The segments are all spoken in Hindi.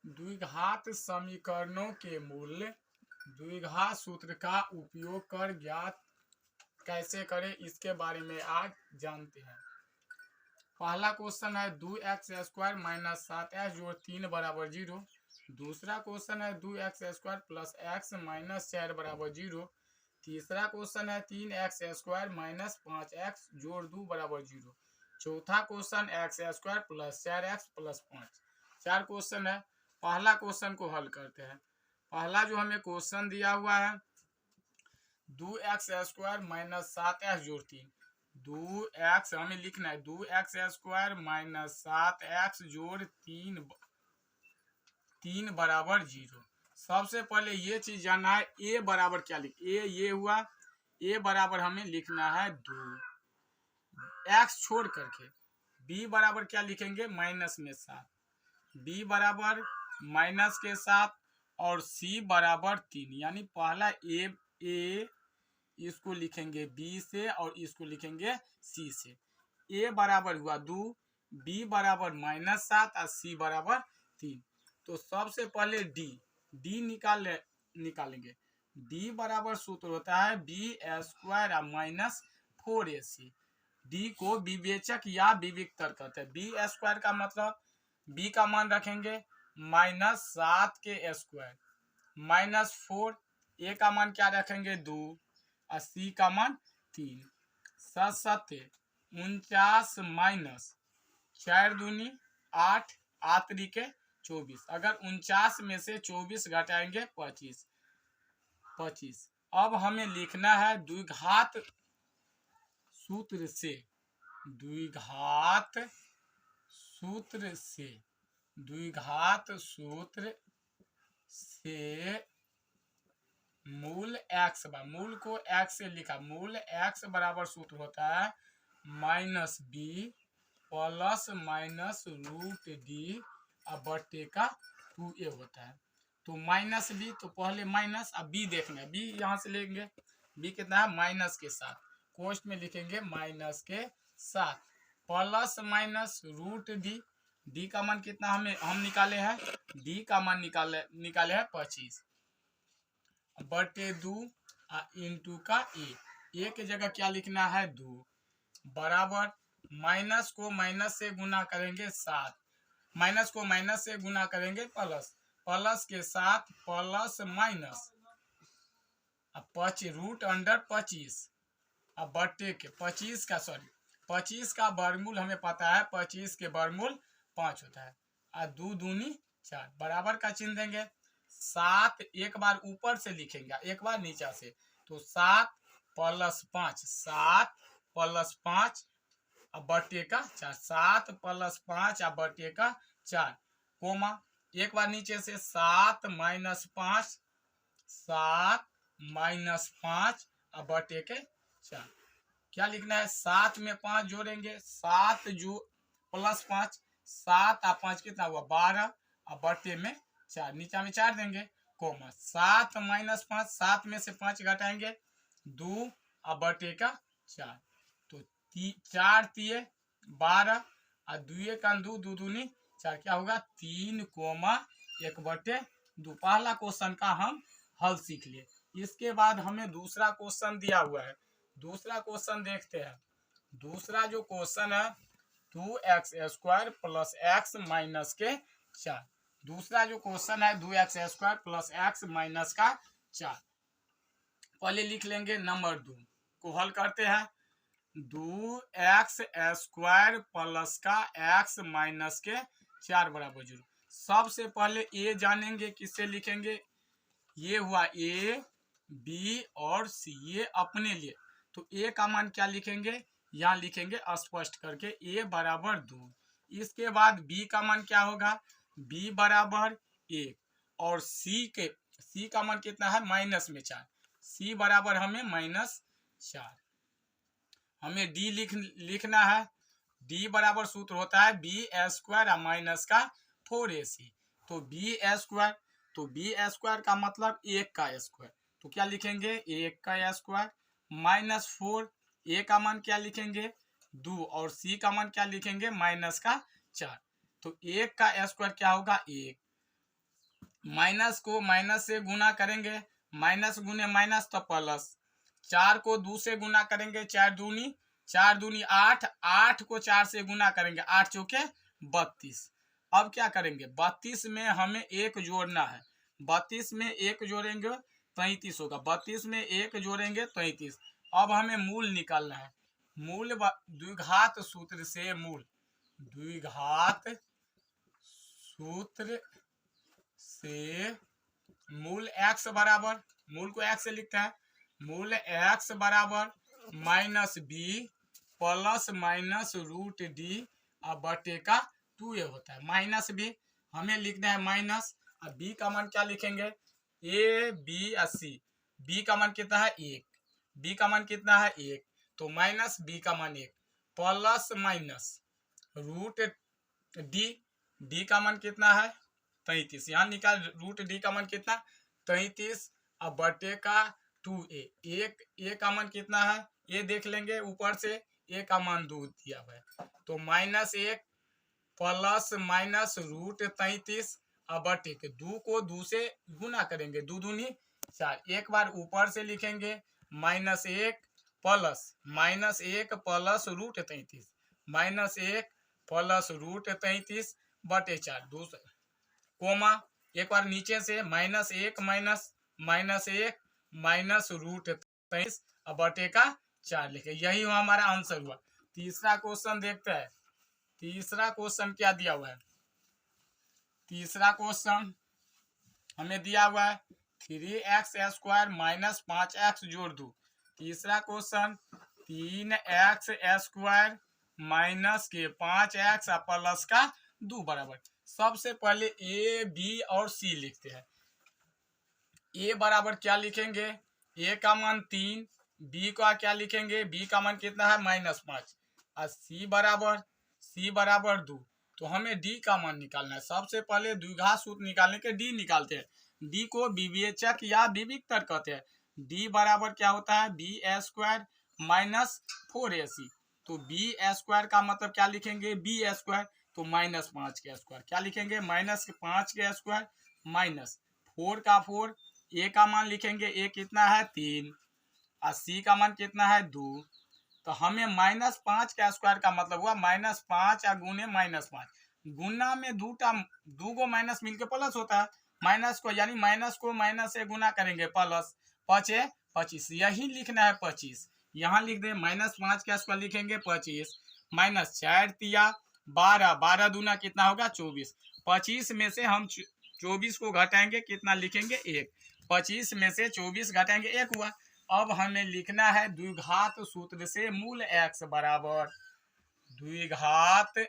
द्विघात समीकरणों के मूल्य द्विघात सूत्र का उपयोग कर ज्ञात कैसे करें, इसके बारे में आज जानते हैं। पहला क्वेश्चन है 2x² माइनस 7x जोड़ 3 बराबर 0। दूसरा क्वेश्चन है 2x² प्लस x माइनस 4 बराबर 0। तीसरा क्वेश्चन है 3x² माइनस 5x जोड़ 2 बराबर 0। चौथा question x² plus 4x plus 5। 4 question है। पहला क्वेश्चन को हल करते हैं। पहला जो हमें क्वेश्चन दिया हुआ है 2x² माइनस 7x जोड़ 3। 2x हमें लिखना है 2x² माइनस 7x जोड़ 3 बराबर 0। सबसे पहले ये चीज जानना है a बराबर क्या लिख ये हुआ a बराबर हमें लिखना है 2 x छोड़ करके। b बराबर क्या लिखेंगे माइनस में 7। b बराबर माइनस के 7 और c बराबर 3। यानी पहला a इसको लिखेंगे b से और इसको लिखेंगे c से। a बराबर हुआ 2, b बराबर माइनस 7 और c बराबर 3। तो सबसे पहले d निकालेंगे। d बराबर सूत्र होता है b² माइनस 4ac। d को विवेचक या विविक्तर कहते हैं। b² का मतलब b का मान रखेंगे माइनस 7 के स्क्वायर माइनस 4। a का मान क्या रखेंगे 2 और c का मान 3। 7 49 माइनस 4 दूनी 8 8 के 24। अगर 49 में से 24 घटाएंगे 25। अब हमें लिखना है द्विघात सूत्र से मूल x मूल को x से लिखा। मूल x बराबर सूत्र होता है minus b plus minus root d बटे का 2a होता है। तो माइनस b तो पहले माइनस अब b देखना है। b यहाँ से लेंगे। b कितना है माइनस के 7। कोष्ट में लिखेंगे माइनस के 7 प्लस माइनस रूट d का मान कितना हम निकाले हैं। d का मान निकाले हैं 25 बटे 2 इंटू का a की जगह क्या लिखना है 2 बराबर माइनस को माइनस से गुना करेंगे 7, माइनस को माइनस से गुना करेंगे प्लस के 7 प्लस माइनस रूट अंडर 25 अब बटे के 25 का वर्गमूल हमें पता है 25 के वर्गमूल 5 होता है। और 2 दूनी 4 बराबर का चिन्ह देंगे। 7 एक बार ऊपर से लिखेंगे एक बार नीचे से। तो 7 प्लस 5 अब बटे का 4। 7 प्लस 5 अब बटे का 4 कोमा एक बार नीचे से 7 माइनस 5 अब बटे के 4। क्या लिखना है 7 में 5 जोड़ेंगे 7 जो प्लस 5 7 और 5 कितना हुआ 12 अब बटे में 4 नीचे में 4 देंगे कोमा 7 माइनस 5 7 में से 5 घटाएंगे 2 अब बटे का 4। तो 4 तिये 12 और 2 का 2 दूनी 4 क्या होगा 3 कोमा 1 बटे 2। पहला क्वेश्चन का हम हल सीख लिए। इसके बाद हमें दूसरा क्वेश्चन दिया हुआ है। दूसरा क्वेश्चन देखते हैं। दूसरा जो क्वेश्चन है 2x² प्लस x माइनस के 4। दूसरा जो क्वेश्चन है 2x² प्लस x माइनस का 4। पहले लिख लेंगे नंबर 2 को हल करते हैं। 2x² प्लस का x माइनस के 4 बराबर 0। सबसे पहले a जानेंगे किससे लिखेंगे। ये हुआ a b और c ये अपने लिए। तो a का मान क्या लिखेंगे यहाँ लिखेंगे स्पष्ट करके a बराबर 2। इसके बाद b का मान क्या होगा b बराबर 1 और c का मान कितना है माइनस में 4। c बराबर हमें माइनस 4। हमें d लिखना है। d बराबर सूत्र होता है b² माइनस का 4ac। तो b² का मतलब 1 का स्क्वायर। तो क्या लिखेंगे 1 का स्क्वायर माइनस 4 a का मान क्या लिखेंगे 2 और c का मान क्या लिखेंगे माइनस का 4। तो 1 का स्क्वायर क्या होगा 1 माइनस को माइनस से गुना करेंगे, माइनस गुने माइनस तो प्लस। 4 को 2 से गुना करेंगे, 4 दूनी 8, 8 को 4 से गुना करेंगे, 8 चौके 32। अब क्या करेंगे, 32 में हमें 1 जोड़ना है, 32 में 1 जोड़ेंगे 33 होगा, 32 में 1 जोड़ेंगे 33। अब हमें मूल निकालना है। मूल द्विघात सूत्र से मूल, द्विघात सूत्र से मूल x बराबर, मूल को x से लिखते हैं, मूल x बराबर minus B plus minus root D अब बटे का 2a होता है। माइनस बी हमें लिखना है माइनस, अब बी का मान क्या लिखेंगे, ए बी और सी। बी का मान कितना है 1, बी का मान कितना है 1, तो माइनस बी का मान 1 plus minus root D, D का मान कितना है 33, यहाँ निकाल रूट डी का मान कितना 33 अब बटे का 2a। एक ए का मान कितना है, ये देख लेंगे ऊपर से, ए का मान 2 दिया हुआ है, तो -1 प्लस माइनस रूट 33 अब बटे के 2 को 2 से गुना करेंगे, 2 दूनी 4, एक बार ऊपर से लिखेंगे -1 प्लस रूट 33, -1 प्लस रूट 33 बटे 4 दूसरा कोमा, एक बार नीचे से -1 माइनस रूट 33 अब बटे का 4 लिखे। यही हमारा आंसर हुआ। तीसरा क्वेश्चन देखते हैं। तीसरा क्वेश्चन क्या दिया हुआ है, तीसरा क्वेश्चन हमें दिया हुआ है 3x² माइनस 5x जोड़ 2। तीसरा क्वेश्चन 3x² माइनस के 5x प्लस का 2 बराबर। सबसे पहले ए बी और सी लिखते हैं। ए बराबर क्या लिखेंगे, ए का मान 3, बी का क्या लिखेंगे, बी का मान कितना है -5 और सी बराबर 2। तो हमें डी का मान निकालना है। सबसे पहले द्विघात सूत्र निकालने के डी निकालते हैं। डी को विवेचक या विविक्तर कहते हैं। डी बराबर क्या होता है b² माइनस 4ac। तो b² का मतलब क्या लिखेंगे b², तो -5 के स्क्वायर क्या लिखेंगे -5 के स्क्वायर माइनस 4 का 4, ए का मान लिखेंगे, ए कितना है 3 और सी का मान कितना है 2। तो हमें -5 का स्क्वायर का मतलब हुआ -5 या गुने -5, गुना में दू गो माइनस मिलके प्लस होता है, माइनस को यानी माइनस को माइनस से गुना करेंगे प्लस 5 25, यही लिखना है 25। यहाँ लिख दे -5 का स्क्वायर लिखेंगे 25 माइनस 4 तिया 12, 12 दूना कितना होगा 24। 25 में से हम 24 को घटाएंगे, कितना लिखेंगे 1, 25 में से 24 घटाएंगे 1 हुआ। अब हमें लिखना है द्विघात सूत्र से मूल x बराबर, द्विघात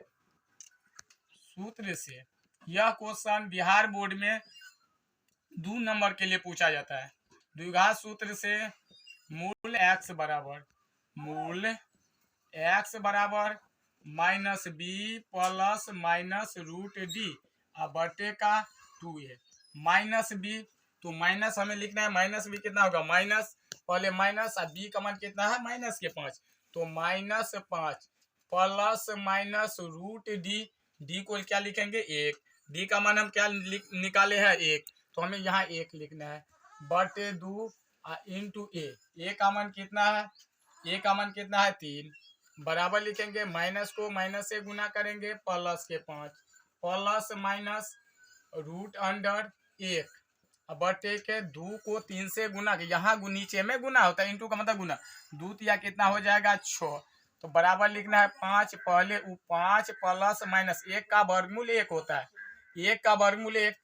सूत्र से। यह क्वेश्चन बिहार बोर्ड में 2 नंबर के लिए पूछा जाता है। द्विघात सूत्र से मूल x बराबर -b plus minus root D अब बटे का 2a। -b तो माइनस हमें लिखना है, -b कितना होगा माइनस, पहले माइनस और b का मान कितना है -5, तो -5 plus minus root D, D को क्या लिखेंगे 1, डी का मान हम क्या निकाले हैं 1, तो हमें यहाँ 1 लिखना है बटे 2 इंटू ए, ए का मान कितना है, ए का मान कितना है 3, बराबर लिखेंगे माइनस को माइनस से गुना करेंगे प्लस के 5 प्लस माइनस रूट अंडर 1 बटे के 2 को 3 से गुना के, यहाँ नीचे में गुना होता है, इंटू का मतलब गुना, 2 तिया कितना हो जाएगा 6, तो बराबर लिखना है 5, पहले 5 प्लस माइनस 1 का वर्गमूल 1 होता है, 1 का वर्गमूल 1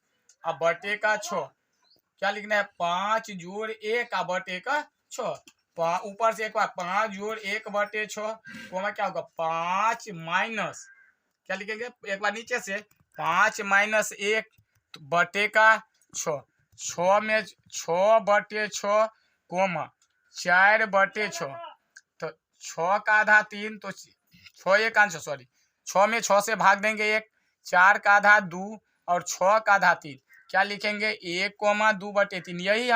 अब बटे का 6, क्या लिखना है 5 जोड़ 1 बटे का 6, ऊपर से एक बार 5 जोड़ 1 बटे 6 को क्या होगा 5 माइनस, क्या लिखेंगे एक बार नीचे से 5 माइनस 1 बटे का 6, 6 में 6 बटे 6 कोमा 4 बटे 6, तो 6 का आधा 3, तो 6 एक आंसर, सॉरी 6 में 6 से भाग देंगे 1, 4 का आधा 2 और 6 का आधा 3, क्या लिखेंगे 1, 2 बटे 3, यही